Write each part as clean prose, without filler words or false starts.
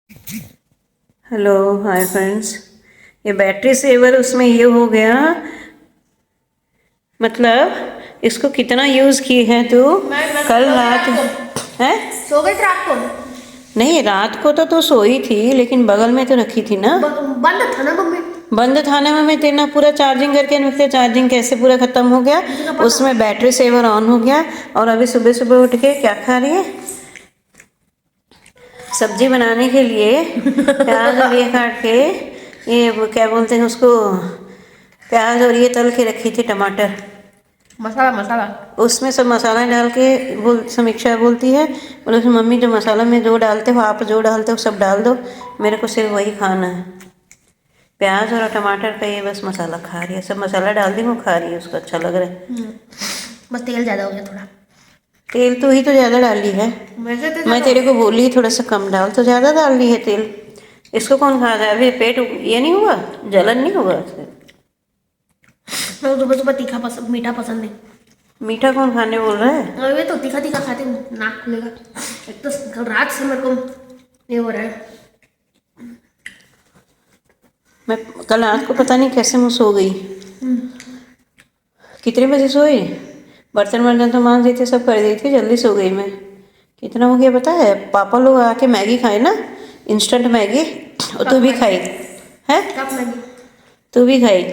Hello hi friends. ये battery saver उसमें ये हो गया, मतलब इसको कितना यूज़ की है तू? कल रात है? सो गई रात को? नहीं, रात को तो तू सोई थी, लेकिन बगल में तो रखी थी ना। बंद था ना मम्मी। बंद था ना मम्मी, तेना पूरा चार्जिंग करके फिर चार्जिंग कैसे पूरा ख़त्म हो गया, उसमें बैटरी सेवर ऑन हो गया। और अभी सुबह सुबह उठ के क्या खा रही है? सब्जी बनाने के लिए प्याज और ये काट के, ये क्या बोलते हैं उसको, प्याज और ये तल के रखी थी, टमाटर मसाला मसाला उसमें सब मसाला डाल के समीक्षा बोलती है, बोले उसमें मम्मी जो मसाला में जो डालते हो आप, जो डालते हो सब डाल दो, मेरे को सिर्फ वही खाना है। प्याज और टमाटर का ये बस मसाला खा रही है, सब मसाला डाल दी वो खा रही है, उसको अच्छा लग रहा है। बस तेल ज़्यादा हो गया थोड़ा। तेल तो ही तो ज़्यादा डाली है, मैं तेरे को बोली थोड़ा सा कम डाल, तो ज़्यादा डाल दी है तेल। इसको कौन खा रहा है अभी? पेट ये नहीं हुआ, जलन नहीं हुआ इससे? मैं सुबह सुबह तीखा पसंद, मीठा पसंद नहीं। मीठा कौन खाने बोल रहा है? और ये तो तीखा तीखा खाती हूँ, नाक खुलेगा। एक तो कल रात से मेरे को ये हो रहा है। मैं कल रात को पता नहीं कैसे मैं सो गई। कितने बजे सोई? बर्तन वर्तन तो मांज दी थी, सब कर दी थी, जल्दी सो गई मैं। कितना हो गया पता है? पापा लोग आके मैगी खाए ना, इंस्टेंट मैगी, और तू भी खाई है? कब मैगी? तू भी खाई?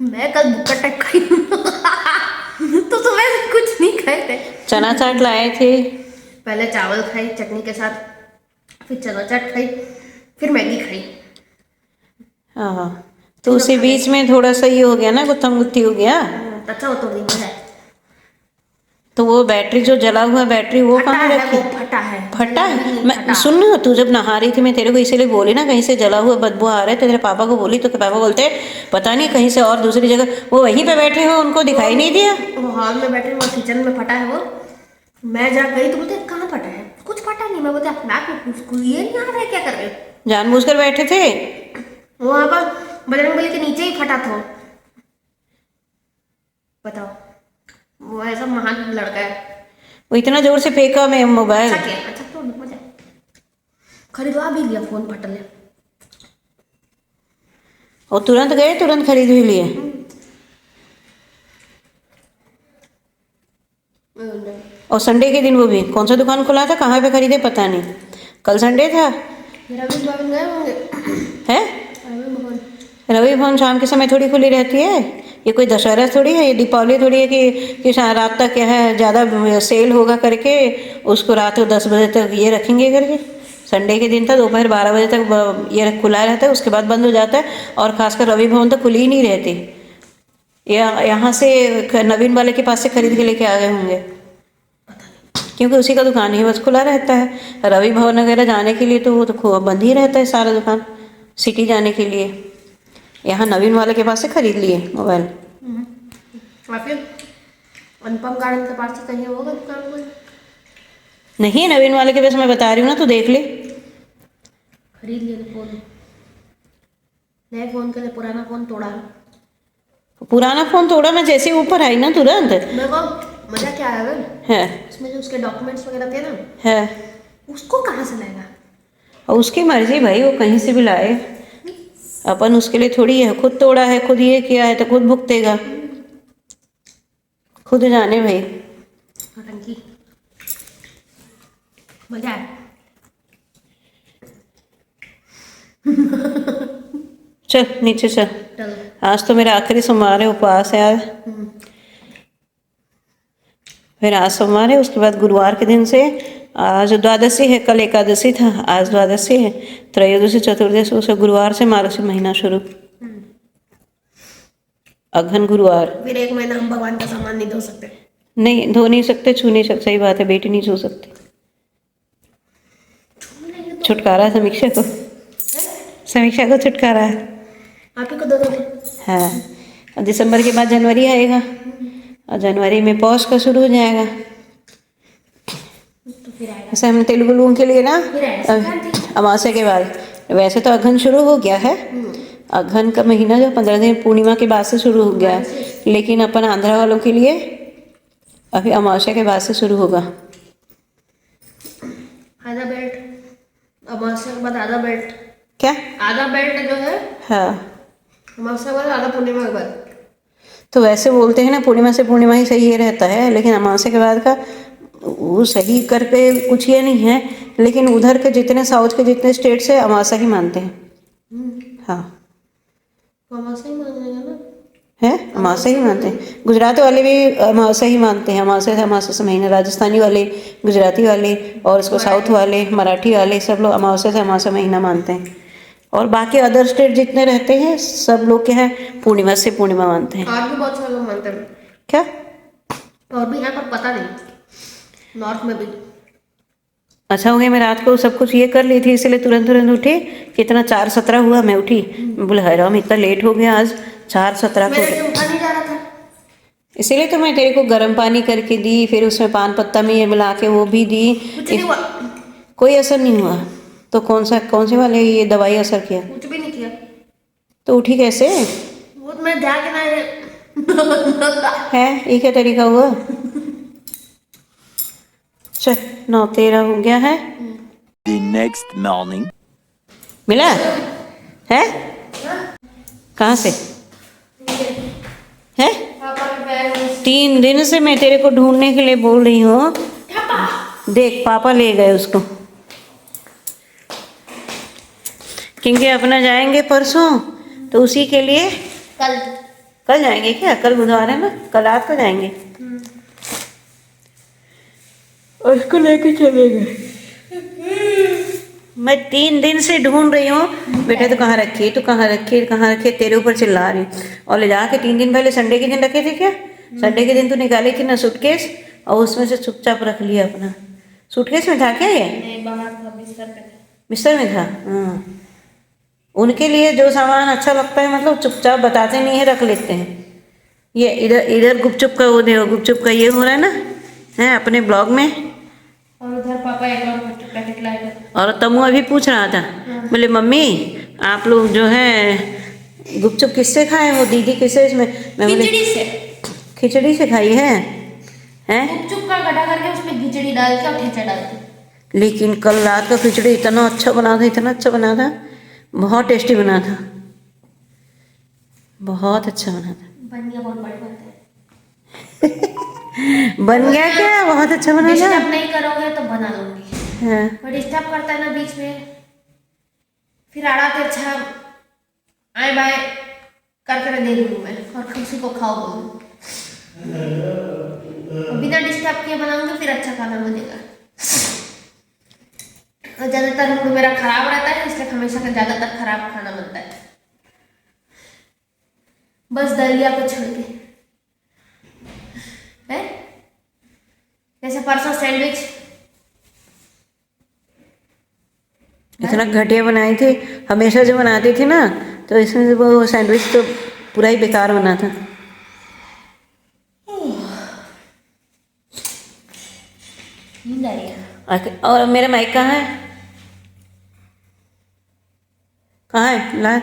मैं कल बुक्का टाइप खाई तो सुबह से कुछ नहीं खाए थे। चना चाट लाए थे। पहले चावल खाई चटनी के साथ, फिर चना चाट खाई, फिर मैगी खाई। हाँ, तो उसी बीच में थोड़ा सा ये हो गया ना, गुत्थम गुत्थी हो गया। अच्छा हो तो दिन है। तो वो बैटरी जो जला हुआ बैटरी वो कहाँ रखी? वो फटा है। फटा है? मैं सुन ना, तू जब नहा रही थी मैं तेरे को इसीलिए बोली ना कहीं से जला हुआ बदबू आ रहा है, तो तेरे पापा को बोली तो पापा बोलते पता नहीं कहीं से और दूसरी जगह, वो वहीं पे बैठे हो, उनको दिखाई नहीं दिया? वो हॉल में बैठे, वो किचन में फटा है वो। मैं जा गई तो बोलते कहाँ फटा है? कुछ फटा नहीं। मैं बोलते अपना ये नहीं आ रहा है, क्या कर रहे हो? जानबूझकर बैठे थे? वहाँ पर बजरंगबली के नीचे ही फटा था। बताओ, वो ऐसा महान लड़का है। वो इतना जोर से फेंका मैं मोबाइल। अच्छा क्या? अच्छा तो मजा खरीदवा भी लिया फोन फटल है। और तुरंत गए, तुरंत खरीद भी लिए? और संडे के दिन वो भी कौन सा दुकान खुला था, कहाँ पे खरीदे पता नहीं, कल संडे था। रवि भवन गए होंगे। है? रवि भवन। रवि भवन शाम के समय थोड़ी खुली रहती है, ये कोई दशहरा थोड़ी है, ये दीपावली थोड़ी है कि रात तक क्या है ज़्यादा सेल होगा करके उसको रात को 10 बजे तक ये रखेंगे करके। संडे के दिन था दोपहर 12 बजे तक ये खुला रहता है, उसके बाद बंद हो जाता है। और खासकर रवि भवन तो खुली ही नहीं रहती। यहाँ से नवीन वाले के पास से खरीद के लेके आ गए होंगे, क्योंकि उसी का दुकान ही बस खुला रहता है। रवि भवन वगैरह जाने के लिए तो वो तो बंद ही रहता है सारा दुकान, सिटी जाने के लिए। यहाँ नवीन वाले के पास से खरीद लिए मोबाइल। और फिर अनुपम गार्डन के पास से कहीं होगा दुकान कोई? नहीं, नवीन वाले के पास मैं बता रही हूँ ना, तू देख ले। खरीद लिए फोन। नए फोन के लिए पुराना फोन तोड़ा। पुराना फोन तोड़ा, मैं जैसे ऊपर आई ना तुरंत। मेरे को मजा क्या आया है? उसमें जो उसके डॉक्यूमेंट्स वगैरह थे ना, है? उसको कहाँ से लाएगा? और उसकी मर्जी भाई, वो कहीं से भी लाए, अपन उसके लिए थोड़ी है। खुद तोड़ा है, खुद ये किया है तो खुद भुगतेगा, खुद जाने भाई। नौटंकी। मजा आया। चल नीचे चल, चलो। आज तो मेरा आखिरी सोमवार है, उपवास है आज। फिर आज सोमवार है, उसके बाद गुरुवार के दिन से आज द्वादशी है, कल एकादशी था, आज द्वादशी है, त्रयोदशी चतुर्दशी, उसे गुरुवार से मार्गशीर्ष महीना शुरू, अघन गुरुवार। फिर एक महीना हम भगवान का सामान नहीं धो सकते। नहीं धो नहीं सकते, छू नहीं सकते, सही बात है, बेटी नहीं छू सकती। छुटकारा है समीक्षा को, समीक्षा को छुटकारा है। आप ही को दो दोगे? हाँ, दिसंबर के बाद जनवरी आएगा, और जनवरी में पौष का शुरू हो जाएगा। तो फिर आएगा। ऐसे हम तेलुगु लोगों के लिए ना अमावस्या के बाद, वैसे तो अघन शुरू हो गया है, अघन का महीना जो 15 दिन पूर्णिमा के बाद से शुरू हो गया है, लेकिन अपन आंध्रा वालों के लिए अभी अमावस्या के बाद से शुरू होगा। आधा बेल्ट अमावस्या के बाद आधा बेल्ट, क्या? आधा बेल्ट जो है हाँ, अमावस्या के बाद, आधा पूर्णिमा के बाद। तो वैसे बोलते हैं ना पूर्णिमा से पूर्णिमा ही सही रहता है, लेकिन अमावस्या के बाद का वो सही करके कुछ ये नहीं है, लेकिन उधर के जितने साउथ के जितने स्टेट्स है अमावस्या ही मानते हैं। हाँ, तो अमावस्या ही मानेंगे ना। है अमावस्या ही मानते हैं। गुजरात वाले भी अमावस्या ही मानते हैं, अमावस्या से महीना। राजस्थानी वाले, गुजराती वाले और उसको साउथ वाले, मराठी वाले सब लोग अमावस्या से अमावस्या महीना मानते हैं। और बाकी अदर स्टेट जितने रहते हैं सब लोग क्या है पूर्णिमा से पूर्णिमा मानते हैं। और भी बहुत सारे लोग मानते हैं। क्या? और भी है पर पता नहीं, नॉर्थ में भी। अच्छा हो गया मैं रात को सब कुछ ये कर ली थी, इसलिए तुरंत तुरंत उठी। कितना 4:17 हुआ मैं उठी। मैं बोले हाय राम इतना लेट हो गया आज, 4:17 को। मेरे से उठा नहीं जा रहा था। इसीलिए तो मैं तेरे को गर्म पानी करके दी, फिर उसमें पान पत्ता में ये मिला के वो भी दी। कुछ नहीं हुआ, कोई असर नहीं हुआ। तो कौन से वाले ये दवाई असर किया? कुछ भी नहीं किया। तो उठी कैसे वो तो मैं ध्यान के ना है? ये क्या तरीका हुआ? चल 9:13 हो गया है। The next morning. मिला है? कहाँ से है? पापा के बैग में 3 दिन से मैं तेरे को ढूंढने के लिए बोल रही हूँ। देख पापा ले गए उसको, क्योंकि अपना जाएंगे परसों, तो उसी के लिए कल जाएंगे। क्या कल बुधवार है ना, कल रात को जाएंगे और उसको लेके चले गए। मैं 3 दिन से ढूंढ रही हूँ बेटा, तो कहाँ रखी, तो कहाँ रखी, कहाँ रखी, तेरे ऊपर चिल्ला रही हूँ। और ले जाके 3 दिन पहले संडे के दिन रखे थे। क्या संडे के दिन तो निकाली थी ना सूटकेस, और उसमें से चुपचाप रख लिया अपना। सूटकेस में था क्या ये? नहीं, बाहर था, बिस्तर पे था। बिस्तर में था। हाँ, उनके लिए जो सामान अच्छा लगता है मतलब चुपचाप बताते नहीं है, रख लेते हैं। ये इधर गुपचुप का वो देखो, गुपचुप का ये हो रहा है ना, है अपने ब्लॉग में। और उधर पापा एक और पैकेट लाए थे। और तमु अभी पूछ रहा था, बोले मम्मी आप लोग जो है गुपचुप किससे खाए? वो दीदी किससे? इसमें मैं बोले खिचड़ी से। खिचड़ी से खाई है, हैं? गुपचुप का गड्ढा करके उसमें खिचड़ी डाल के और ठेचा डाल के। लेकिन कल रात का खिचड़ी इतना अच्छा बना था, इतना अच्छा बना था, बहुत टेस्टी बना था, बहुत अच्छा बना था। बन गया, बहुत बड़ी बात है। बन गया क्या? बहुत अच्छा बना था। डिस्टर्ब नहीं करोगे तो बना दूंगी। हाँ, और डिस्टर्ब करता है ना बीच में, फिर आड़ा तिरछा आए बाएं करके दे दूंगी मैं, और खुशी को खाओ बोलूँ। बिना डिस्टर्ब किए बनाऊंगी फिर अच्छा खाना बनेगा। और ज़्यादातर मूड मेरा खराब रहता है, इसलिए हमेशा का ज़्यादातर खराब खाना बनता है, बस दलिया को छोड़ के। है जैसे परसों सैंडविच इतना घटिया बनाई थी। हमेशा जो बनाती थी ना, तो इसमें से वो सैंडविच तो पूरा ही बेकार बना था। नींद आ रही है। और मेरा माइक कहाँ है? कहाँ है? ला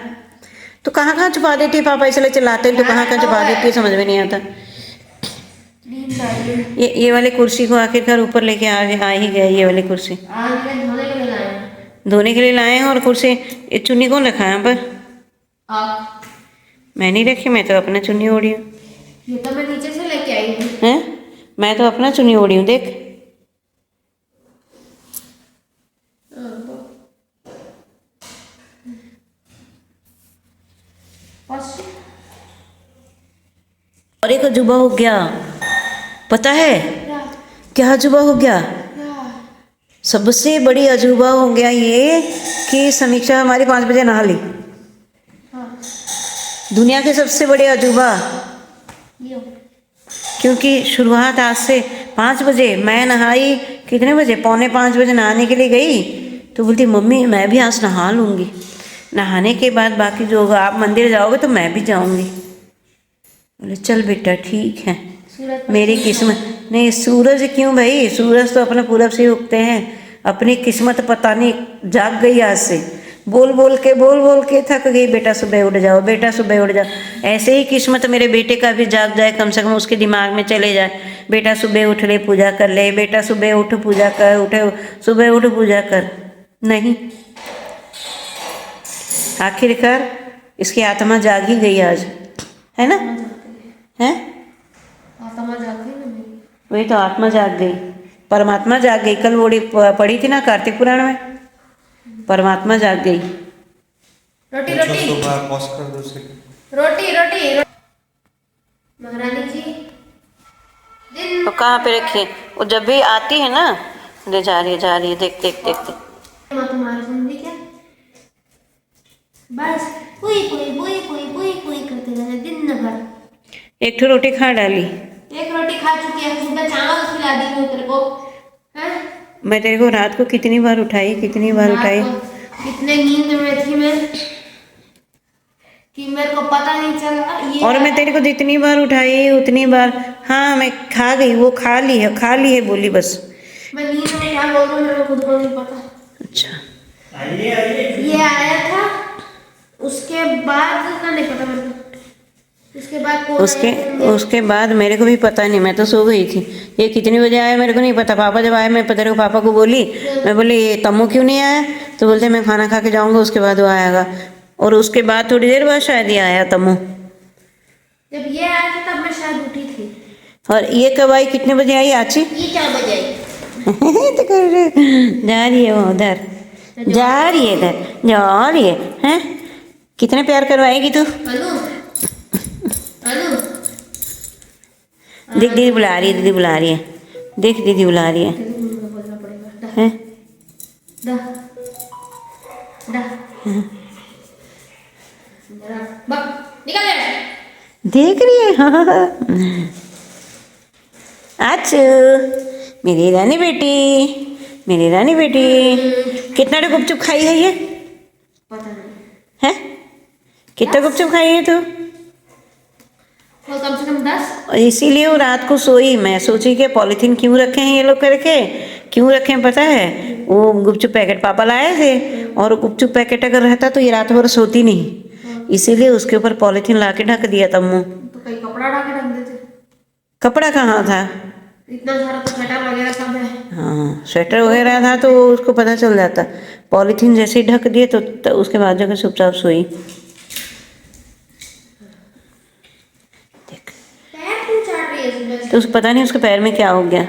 तो कहाँ छुपा देती है पापा, इसलिए चिल्लाते हैं तो कहाँ छुपा देती है, समझ में नहीं आता। नींद आ रही है। ये वाले कुर्सी को आखिरकार ऊपर लेके आ ही गया। ये वाली कुर्सी आज मैं धोने के लिए लाया हूं। धोने के लिए लाए हैं। और कुर्सी ये चुन्नी कौन रखा है यहाँ पर? आप। मैं नहीं रखी, मैं तो अपना चुन्नी ओढ़ी हूँ। ये तो मैं नीचे से लेके आई हूँ। हैं? मैं तो अपना चुन्नी ओढ़ी हूँ, देख। और एक अजूबा हो गया, पता है क्या अजूबा हो गया? सबसे बड़ी अजूबा हो गया ये कि समीक्षा हमारी 5 बजे नहा ली। दुनिया के सबसे बड़े अजूबा, क्योंकि शुरुआत आज से 5 बजे। मैं नहाई कितने बजे? 4:45 बजे नहाने के लिए गई, तो बोलती मम्मी मैं भी आज नहा लूँगी, नहाने के बाद बाकी जो होगा, आप मंदिर जाओगे तो मैं भी जाऊँगी। बोले चल बेटा ठीक है, मेरी किस्मत। नहीं सूरज क्यों भाई, सूरज तो अपना पूरब से उगते हैं। अपनी किस्मत पता नहीं जाग गई आज से। बोल बोल के थक गई, बेटा सुबह उठ जाओ, बेटा सुबह उठ जाओ। ऐसे ही किस्मत मेरे बेटे का भी जाग जाए, कम से कम उसके दिमाग में चले जाए, बेटा सुबह उठ ले पूजा कर ले, बेटा सुबह उठ पूजा कर, उठे सुबह उठ पूजा कर। नहीं, आखिरकार इसकी आत्मा जाग ही गई आज, है ना? है, आत्मा जाग गई ना मेरी। वही तो, आत्मा जाग गई, परमात्मा जाग गई। कल वो पढ़ी थी ना कार्तिक पुराण में, परमात्मा जाग गई। रोटी रोटी सुबह पॉज कर दो उसे। रोटी रोटी रो- महारानी जी दिन तो कहाँ पे रखी है? वो जब भी आती है ना, ले जा रही है, जा रही है, देख देख देख देख। मैं तुम्हारा सुन क्या बस पुई पुई पुई पुई पुई पुई करते रहते दिन भर। एक ठो रोटी खा डाली। एक रोटी खा चुकी है, सुबह चावल खिला दी हूँ तेरे को। हैं? मैं तेरे को रात को कितनी बार उठाई, कितनी बार उठाई। रात को कितने नींद में थी मैं कि मेरे को पता नहीं चला ये। और मैं तेरे को जितनी बार उठाई उतनी बार, हाँ मैं खा गई, वो खा ली है बोली बस। मैं नींद में क्या बोल रहा हूँ मेरे को खुद को नहीं पता। अच्छा, ये आया था, उसके बाद का नहीं पता मेरे को। उसके बाद कौन उसके आया था? उसके बाद मेरे को भी पता नहीं, मैं तो सो गई थी। ये कितनी बजे आया मेरे को नहीं पता। पापा जब आए, मैं तेरे को पापा को बोली, मैं बोली ये तम्मू क्यों नहीं आया? तो बोलते मैं खाना खा के जाऊँगा, उसके बाद वो आएगा। और उसके बाद थोड़ी देर बाद शायद ये आया तम्मू। जब ये आया था तब मैं शायद उठी थी। और ये कब आई, कितने बजे आई आची? ये 4 बजे आई। तो कर जा रही है वो उधर, जा रही है इधर, जा रही है, हैं? कितने प्यार करवाएगी तू? अनु अनु देख दीदी बुला रही है, दीदी बुला रही है, देख दीदी बुला रही है, बोलना पड़ेगा। हैं? दा दा जरा बक निकल जा। देख रही है, हाँ। आचू मेरी रानी बेटी, मेरी रानी बेटी। कितना टे गुपचुप खाई है ये, पता नहीं है? कितना गुपचुप खाई है तू? वो कम से कम 10। और इसीलिए वो रात को सोई। मैं सोची कि पॉलीथीन क्यों रखे हैं ये लोग करके, क्यों रखे हैं पता है? वो गुपचुप पैकेट पापा लाए थे, और गुपचुप पैकेट अगर रहता तो ये रात भर सोती नहीं, इसीलिए उसके ऊपर पॉलीथीन ला के ढक दिया तम्मू। तो कहीं कपड़ा डाल के रख देते। कपड़ा कहाँ था? इतना सारा तो स्वेटर वगैरह सब है। हाँ, स्वेटर वगैरह था तो उसको पता चल जाता। पॉलीथीन जैसे ही ढक दिए तो उसके बाद जाकर चुपचाप सोई। देख, पैर क्यों चाट रही है सुबह से? तो उस पता नहीं उसके पैर में क्या हो गया।